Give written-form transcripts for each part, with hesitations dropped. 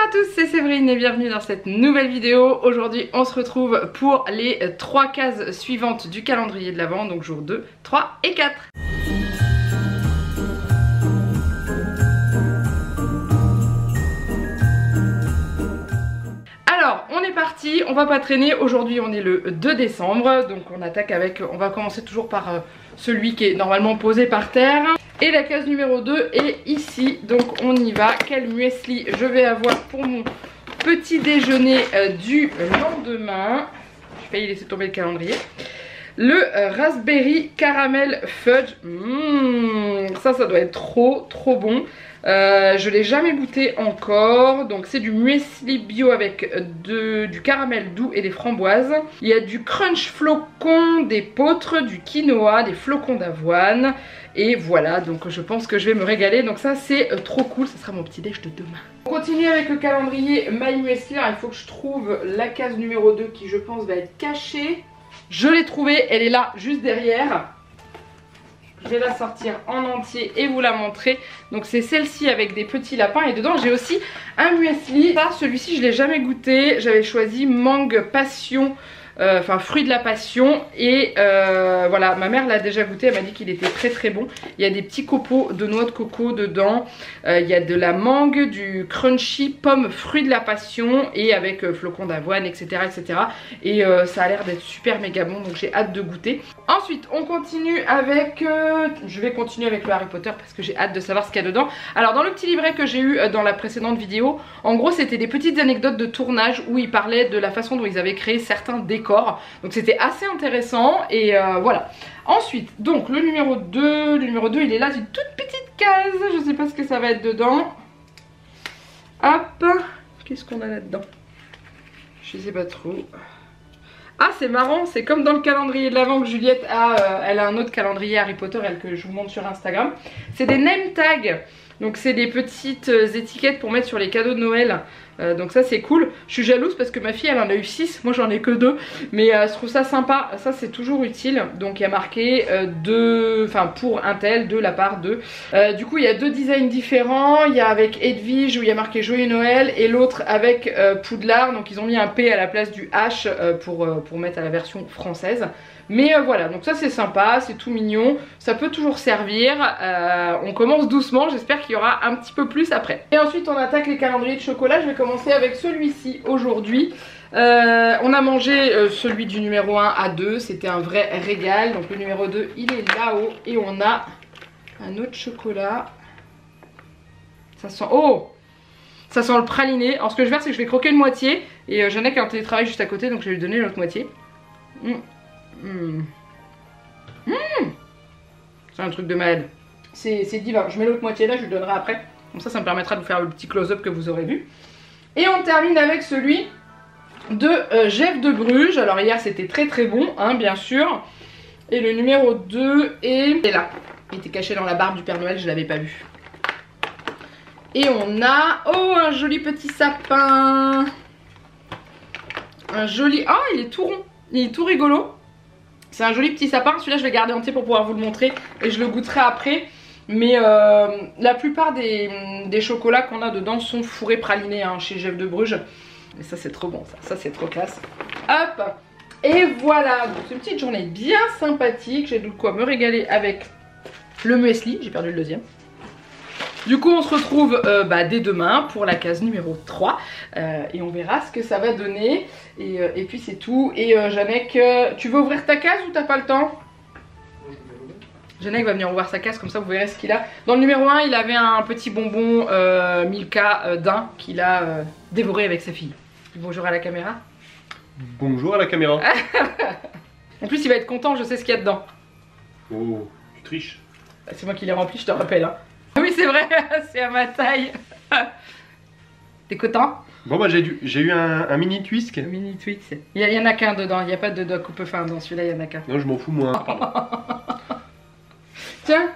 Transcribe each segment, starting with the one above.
à tous, c'est Séverine et bienvenue dans cette nouvelle vidéo. Aujourd'hui on se retrouve pour les 3 cases suivantes du calendrier de l'Avent, donc jour 2, 3 et 4. Alors on est parti, on va pas traîner, aujourd'hui on est le 2 décembre, donc on attaque avec, on va commencer toujours par celui qui est normalement posé par terre. Et la case numéro 2 est ici, donc on y va. Quel muesli je vais avoir pour mon petit déjeuner du lendemain. J'ai failli laisser tomber le calendrier. Le raspberry caramel fudge. Ça doit être trop bon. Je l'ai jamais goûté encore. Donc c'est du muesli bio avec du caramel doux et des framboises. Il y a du crunch flocon, des poutres, du quinoa, des flocons d'avoine. Et voilà, donc je pense que je vais me régaler. Donc ça c'est trop cool, ça sera mon petit déj de demain. On continue avec le calendrier My Muesli. Il faut que je trouve la case numéro 2 qui je pense va être cachée. Je l'ai trouvée, elle est là juste derrière. Je vais la sortir en entier et vous la montrer. Donc c'est celle-ci avec des petits lapins. Et dedans j'ai aussi un muesli. Ça, celui-ci je l'ai jamais goûté. J'avais choisi mangue passion. Enfin fruit de la passion. Et voilà, ma mère l'a déjà goûté. Elle m'a dit qu'il était très bon. Il y a des petits copeaux de noix de coco dedans. Il y a de la mangue, du crunchy pomme fruit de la passion. Et avec flocons d'avoine, etc. Et ça a l'air d'être super méga bon. Donc j'ai hâte de goûter. Ensuite on continue avec je vais continuer avec le Harry Potter parce que j'ai hâte de savoir ce qu'il y a dedans. Alors dans le petit livret que j'ai eu dans la précédente vidéo, en gros c'était des petites anecdotes de tournage où ils parlaient de la façon dont ils avaient créé certains décors. Donc c'était assez intéressant et voilà. Ensuite donc le numéro 2 il est là, c'est une toute petite case. Je sais pas ce que ça va être dedans. Hop, qu'est-ce qu'on a là-dedans? Je sais pas trop. Ah c'est marrant, c'est comme dans le calendrier de l'Avent que Juliette a, elle a un autre calendrier Harry Potter, elle, que je vous montre sur Instagram. C'est des name tags, donc c'est des petites étiquettes pour mettre sur les cadeaux de Noël. Donc ça c'est cool. Je suis jalouse parce que ma fille elle en a eu 6, moi j'en ai que 2. Mais je trouve ça sympa, ça c'est toujours utile. Donc il y a marqué pour un tel, de la part de. Du coup il y a 2 designs différents. Il y a avec Edwige où il y a marqué Joyeux Noël et l'autre avec Poudlard. Donc ils ont mis un P à la place du H pour mettre à la version française. Mais voilà, donc ça c'est sympa, c'est tout mignon, ça peut toujours servir. On commence doucement, j'espère qu'il y aura un petit peu plus après. Et ensuite on attaque les calendriers de chocolat. Je vais commencer avec celui-ci aujourd'hui. On a mangé celui du numéro 1 à 2, c'était un vrai régal. Donc le numéro 2 il est là-haut et on a un autre chocolat. Ça sent... Oh! Ça sent le praliné. Alors ce que je vais faire c'est que je vais croquer une moitié. Et j'en ai qui est en télétravail juste à côté, donc je vais lui donner l'autre moitié. C'est un truc de malade. C'est divin. Je mets l'autre moitié là, je lui donnerai après. Comme ça me permettra de vous faire le petit close-up que vous aurez vu. Et on termine avec celui de Jeff de Bruges. Alors hier c'était très bon, hein, bien sûr. Et le numéro 2 est là. Il était caché dans la barbe du Père Noël, je l'avais pas vu. Et on a... Oh, un joli petit sapin. Un joli... Ah, il est tout rond. Il est tout rigolo. C'est un joli petit sapin. Celui-là je vais garder entier pour pouvoir vous le montrer. Et je le goûterai après. Mais la plupart des chocolats qu'on a dedans sont fourrés pralinés, hein, chez Jeff de Bruges. Et ça c'est trop bon, ça c'est trop classe. Hop. Et voilà, donc c'est une petite journée bien sympathique. J'ai de quoi me régaler avec le muesli. J'ai perdu le deuxième. Du coup on se retrouve dès demain pour la case numéro 3 et on verra ce que ça va donner. Et puis c'est tout. Et Janek, tu veux ouvrir ta case ou t'as pas le temps? Janek va venir ouvrir sa case, comme ça vous verrez ce qu'il a. Dans le numéro 1 il avait un petit bonbon Milka d'un qu'il a dévoré avec sa fille. Bonjour à la caméra. Bonjour à la caméra. En plus il va être content, je sais ce qu'il y a dedans. Oh, tu triches. C'est moi qui l'ai rempli, je te rappelle, hein. Oui c'est vrai, c'est à ma taille. T'es content? Bon bah j'ai eu un mini twist. Mini twist. Il y en a qu'un dedans, il n'y a pas de coupe fin dans celui-là, il y en a qu'un. Non je m'en fous moi. Tiens.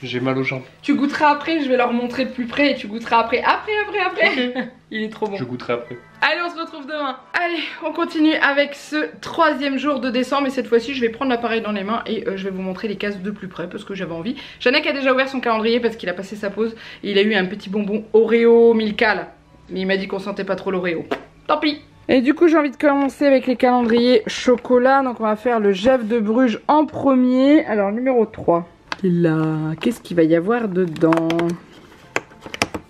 J'ai mal aux jambes. Tu goûteras après, je vais leur montrer de plus près et tu goûteras après. Après. Okay. Il est trop bon. Je goûterai après. Allez, on se retrouve demain. Allez, on continue avec ce 3e jour de décembre. Et cette fois-ci, je vais prendre l'appareil dans les mains et je vais vous montrer les cases de plus près parce que j'avais envie. Janek a déjà ouvert son calendrier parce qu'il a passé sa pause. Et il a eu un petit bonbon Oreo Milka là. Mais il m'a dit qu'on sentait pas trop l'Oreo. Tant pis. Et du coup j'ai envie de commencer avec les calendriers chocolat. Donc on va faire le Geèvre de Bruges en premier. Alors numéro 3. Là, qu'est-ce qu'il va y avoir dedans?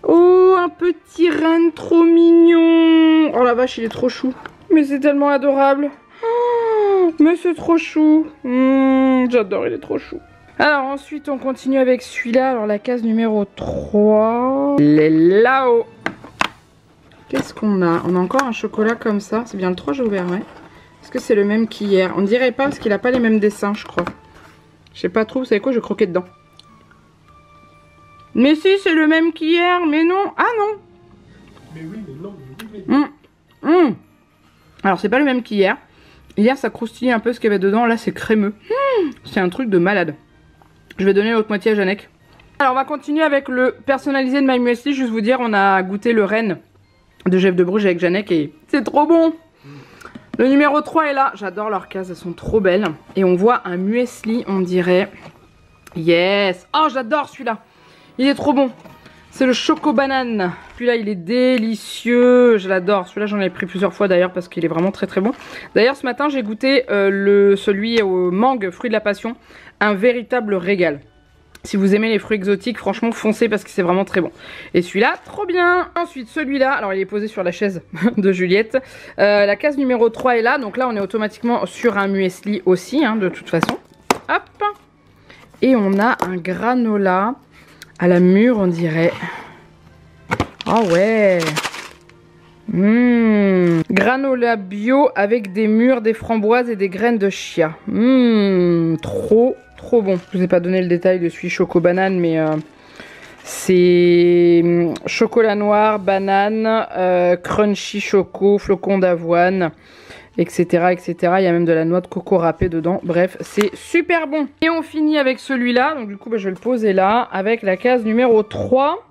Oh, un petit renne trop mignon. Oh la vache, il est trop chou. Mais c'est tellement adorable. Oh, mais c'est trop chou. J'adore, il est trop chou. Alors ensuite on continue avec celui-là. Alors la case numéro 3. Les là-haut. Qu'est-ce qu'on a? On a encore un chocolat comme ça. C'est bien le 3, j'ai ouvert, ouais. Est-ce que c'est le même qu'hier? On dirait pas parce qu'il a pas les mêmes dessins, je crois. Je sais pas trop, vous savez quoi, je vais croquer dedans. Mais si, c'est le même qu'hier, mais non. Ah non. Mais oui, mais non, mais oui, Alors c'est pas le même qu'hier. Hier ça croustillait un peu ce qu'il y avait dedans, là c'est crémeux. C'est un truc de malade. Je vais donner l'autre moitié à Janek. Alors on va continuer avec le personnalisé de My Muesli. Juste vous dire, on a goûté le renne de Geèvre de Bruges avec Janek et c'est trop bon. Le numéro 3 est là. J'adore leurs cases, elles sont trop belles. Et on voit un muesli, on dirait. Yes. Oh, j'adore celui-là. Il est trop bon. C'est le Choco Banane. Celui-là, il est délicieux. Je l'adore. Celui-là, j'en ai pris plusieurs fois d'ailleurs parce qu'il est vraiment très très bon. D'ailleurs, ce matin, j'ai goûté celui au mangue, fruit de la passion. Un véritable régal. Si vous aimez les fruits exotiques, franchement foncez parce que c'est vraiment très bon. Et celui-là, trop bien. Ensuite celui-là, alors il est posé sur la chaise de Juliette. La case numéro 3 est là. Donc là on est automatiquement sur un muesli aussi, hein, de toute façon. Hop. Et on a un granola à la mûre, on dirait. Oh ouais. Granola bio avec des mûres, des framboises et des graines de chia. Trop bon. Je vous ai pas donné le détail de celui Choco Banane, mais c'est chocolat noir, banane, crunchy choco, flocon d'avoine, etc., etc. Il y a même de la noix de coco râpée dedans. Bref, c'est super bon. Et on finit avec celui-là. Donc du coup, je vais le poser là avec la case numéro 3.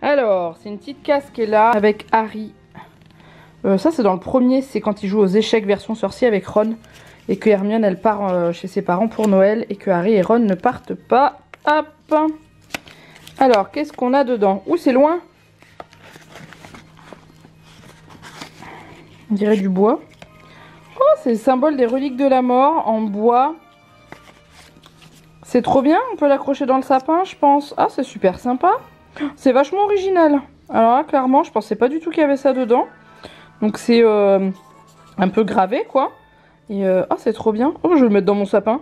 Alors, c'est une petite case qui est là avec Harry. Ça, c'est dans le premier. C'est quand il joue aux échecs version sorcier avec Ron. Et que Hermione, elle part chez ses parents pour Noël. Et que Harry et Ron ne partent pas. Hop. Alors, qu'est-ce qu'on a dedans? Ouh, c'est loin. On dirait du bois. Oh, c'est le symbole des reliques de la mort en bois. C'est trop bien. On peut l'accrocher dans le sapin, je pense. Ah, c'est super sympa. C'est vachement original. Alors là, clairement, je pensais pas du tout qu'il y avait ça dedans. Donc c'est un peu gravé, quoi. Et oh, c'est trop bien. Oh, je vais le mettre dans mon sapin.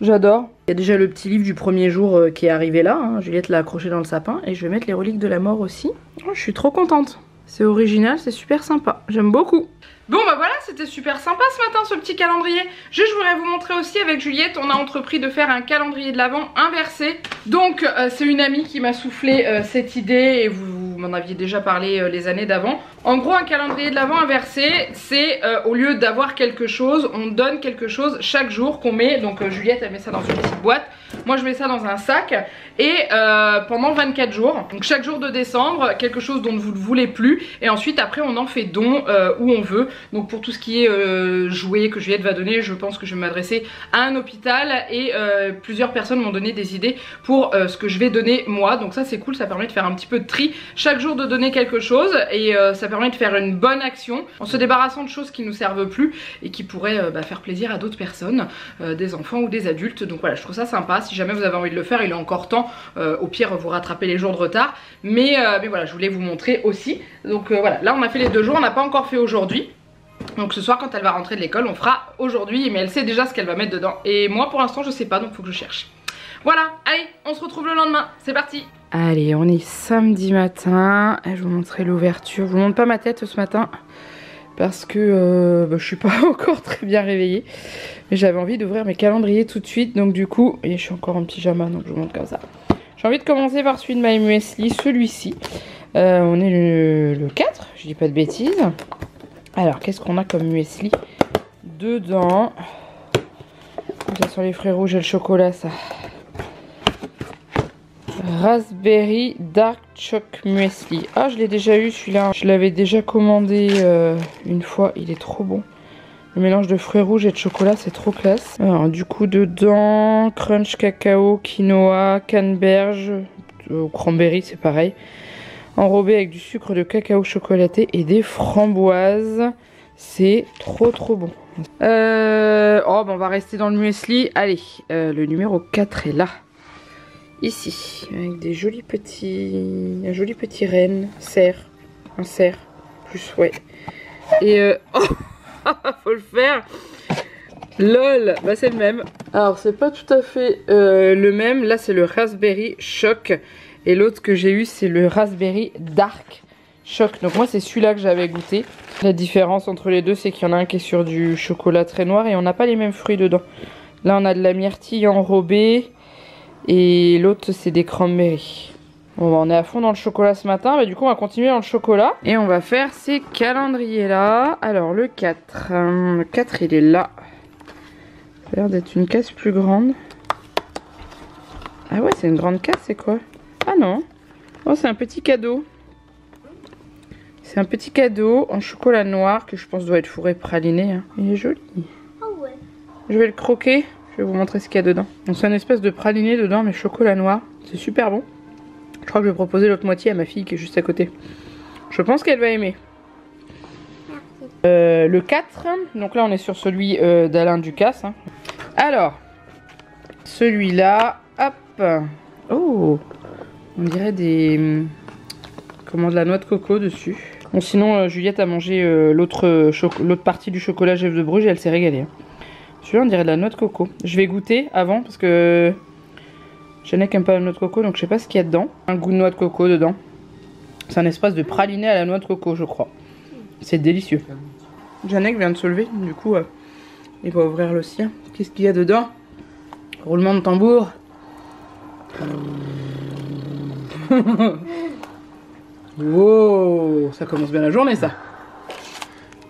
J'adore. Il y a déjà le petit livre du premier jour qui est arrivé là. Hein. Juliette l'a accroché dans le sapin. Et je vais mettre les reliques de la mort aussi. Oh, je suis trop contente. C'est original, c'est super sympa. J'aime beaucoup. Bon bah voilà, c'était super sympa ce matin ce petit calendrier. Je voudrais vous montrer aussi avec Juliette, on a entrepris de faire un calendrier de l'Avent inversé. Donc c'est une amie qui m'a soufflé cette idée et vous m'en aviez déjà parlé les années d'avant. En gros, un calendrier de l'Avent inversé, c'est au lieu d'avoir quelque chose, on donne quelque chose chaque jour qu'on met. Donc Juliette elle met ça dans une petite boîte, moi je mets ça dans un sac et pendant 24 jours, donc chaque jour de décembre, quelque chose dont vous ne voulez plus et ensuite après on en fait don où on veut. Donc pour tout ce qui est jouets que Juliette va donner, je pense que je vais m'adresser à un hôpital et plusieurs personnes m'ont donné des idées pour ce que je vais donner moi. Donc ça c'est cool, ça permet de faire un petit peu de tri chaque jour, de donner quelque chose et ça permet de faire une bonne action en se débarrassant de choses qui ne nous servent plus et qui pourraient faire plaisir à d'autres personnes, des enfants ou des adultes. Donc voilà, je trouve ça sympa. Si jamais vous avez envie de le faire, il est encore temps. Au pire vous rattrapez les jours de retard, mais voilà, je voulais vous montrer aussi. Donc voilà, là on a fait les 2 jours, on n'a pas encore fait aujourd'hui. Donc ce soir quand elle va rentrer de l'école on fera aujourd'hui, mais elle sait déjà ce qu'elle va mettre dedans et moi pour l'instant je sais pas, donc faut que je cherche. Voilà, allez on se retrouve le lendemain, c'est parti. Allez, on est samedi matin, je vais vous montrer l'ouverture. Je vous montre pas ma tête ce matin parce que je suis pas encore très bien réveillée, mais j'avais envie d'ouvrir mes calendriers tout de suite. Donc du coup, et je suis encore en pyjama donc je vous montre comme ça. J'ai envie de commencer par celui de My Muesli, celui-ci. On est le 4, je dis pas de bêtises. Alors, qu'est-ce qu'on a comme muesli dedans? Ça sent les fruits rouges et le chocolat, ça. Raspberry Dark Choc Muesli. Ah, je l'ai déjà eu celui-là. Je l'avais déjà commandé une fois. Il est trop bon. Le mélange de fruits rouges et de chocolat, c'est trop classe. Alors, du coup, dedans, crunch cacao, quinoa, canneberge, cranberry, c'est pareil. enrobé avec du sucre de cacao chocolaté et des framboises. C'est trop bon. Oh bah on va rester dans le muesli. Allez, le numéro 4 est là. Ici, avec des jolis petits... Un joli petit renne, un cerf, plus ouais. Et oh, faut le faire. LOL, bah c'est le même. Alors c'est pas tout à fait le même. Là c'est le raspberry choc. Et l'autre que j'ai eu c'est le raspberry dark choc. Donc moi c'est celui-là que j'avais goûté. La différence entre les deux c'est qu'il y en a un qui est sur du chocolat très noir et on n'a pas les mêmes fruits dedans. Là on a de la myrtille enrobée. Et l'autre c'est des cranberries. Bon, on est à fond dans le chocolat ce matin. Mais du coup on va continuer dans le chocolat. Et on va faire ces calendriers là. Alors le 4. Le 4 il est là. Ça a l'air d'être une caisse plus grande. Ah ouais c'est une grande caisse, c'est quoi? Ah non. Oh c'est un petit cadeau. C'est un petit cadeau en chocolat noir que je pense doit être fourré praliné. Hein. Il est joli. Oh ouais. Je vais le croquer. Je vais vous montrer ce qu'il y a dedans. Donc c'est une espèce de praliné dedans mais chocolat noir. C'est super bon. Je crois que je vais proposer l'autre moitié à ma fille qui est juste à côté. Je pense qu'elle va aimer. Le 4. Donc là on est sur celui d'Alain Ducasse. Hein. Alors. Celui-là. Hop. Oh. On dirait des... Comment, de la noix de coco dessus. Bon sinon Juliette a mangé l'autre partie du chocolat Jeff de Bruges et elle s'est régalée. Hein. Celui-là on dirait de la noix de coco. Je vais goûter avant parce que Janek aime pas la noix de coco donc je sais pas ce qu'il y a dedans. Un goût de noix de coco dedans. C'est un espace de praliné à la noix de coco je crois. C'est délicieux. Janek vient de se lever du coup il va ouvrir le sien. Qu'est-ce qu'il y a dedans? Roulement de tambour. Wow, ça commence bien la journée ça.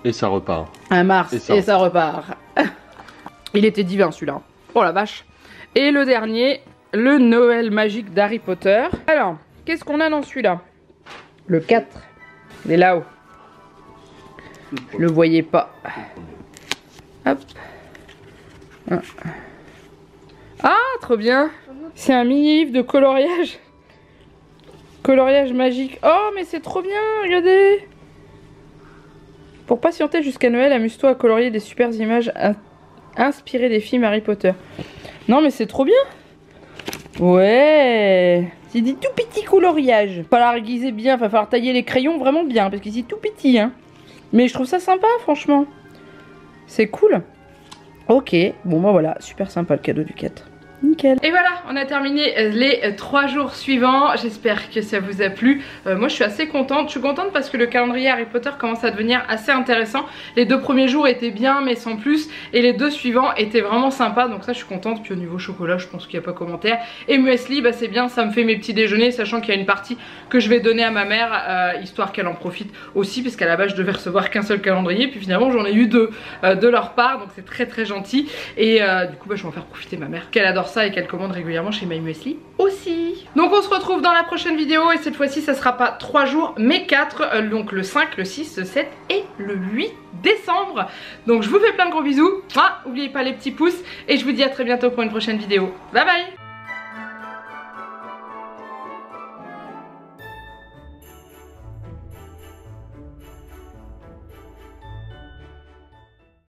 Et ça repart. Un Mars et ça repart. Il était divin celui-là. Oh la vache. Et le dernier, le Noël magique d'Harry Potter. Alors, qu'est-ce qu'on a dans celui-là? Le 4. Il est là-haut. Je le voyais pas. Hop. Ah, trop bien. C'est un mini-livre de coloriage. Coloriage magique. Oh, mais c'est trop bien, regardez. Pour patienter jusqu'à Noël, amuse-toi à colorier des super images inspirées des films Harry Potter. Non, mais c'est trop bien. Ouais. C'est des tout petits coloriages. Il va falloir aiguiser bien, il va falloir tailler les crayons vraiment bien, parce que c'est tout petit, hein. Mais je trouve ça sympa, franchement. C'est cool. Ok, bon bah voilà, super sympa le cadeau du 4. Nickel. Et voilà, on a terminé les 3 jours suivants. J'espère que ça vous a plu. Moi je suis assez contente. Je suis contente parce que le calendrier Harry Potter commence à devenir assez intéressant. Les 2 premiers jours étaient bien mais sans plus. Et les 2 suivants étaient vraiment sympas. Donc ça je suis contente. Puis au niveau chocolat je pense qu'il n'y a pas commentaire. Et muesli bah c'est bien, ça me fait mes petits déjeuners. Sachant qu'il y a une partie que je vais donner à ma mère. Histoire qu'elle en profite aussi. Puisqu'à la base je devais recevoir qu'un seul calendrier. Puis finalement j'en ai eu 2 de leur part. Donc c'est très gentil. Et du coup bah, je vais en faire profiter ma mère. Qu'elle adore ça et qu'elle commande régulièrement chez My Muesli aussi. Donc on se retrouve dans la prochaine vidéo et cette fois-ci ça sera pas 3 jours mais 4, donc le 5, le 6, le 7 et le 8 décembre. Donc je vous fais plein de gros bisous. N'oubliez pas les petits pouces et je vous dis à très bientôt pour une prochaine vidéo. Bye bye.